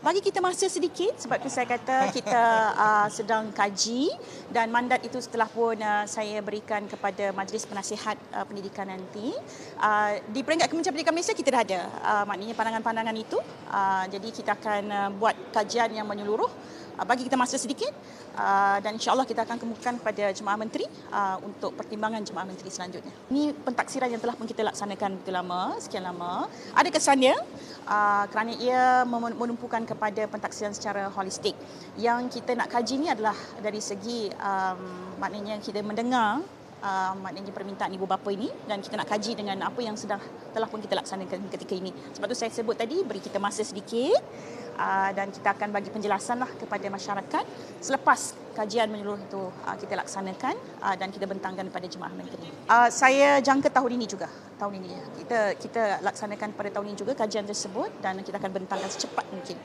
Bagi kita masa sedikit sebab tu saya kata kita sedang kaji dan mandat itu setelah pun saya berikan kepada Majlis Penasihat Pendidikan nanti. Di peringkat Kementerian Pendidikan Malaysia kita dah ada maknanya pandangan-pandangan itu. Jadi kita akan buat kajian yang menyeluruh. Bagi kita masa sedikit dan insya-Allah kita akan kemukakan kepada Jemaah Menteri untuk pertimbangan Jemaah Menteri selanjutnya. Ini pentaksiran yang telah pun kita laksanakan begitu lama, sekian lama. Ada kesannya kerana ia menumpukan kepada pentaksiran secara holistik. Yang kita nak kaji ni adalah dari segi maknanya kita mendengar maknanya permintaan ibu bapa ini dan kita nak kaji dengan apa yang telah pun kita laksanakan ketika ini. Sebab tu saya sebut tadi beri kita masa sedikit dan kita akan bagi penjelasan kepada masyarakat selepas kajian menyeluruh itu kita laksanakan dan kita bentangkan kepada Jemaah Menteri. Saya jangka tahun ini juga. Tahun ini kita laksanakan pada tahun ini juga kajian tersebut dan kita akan bentangkan secepat mungkin.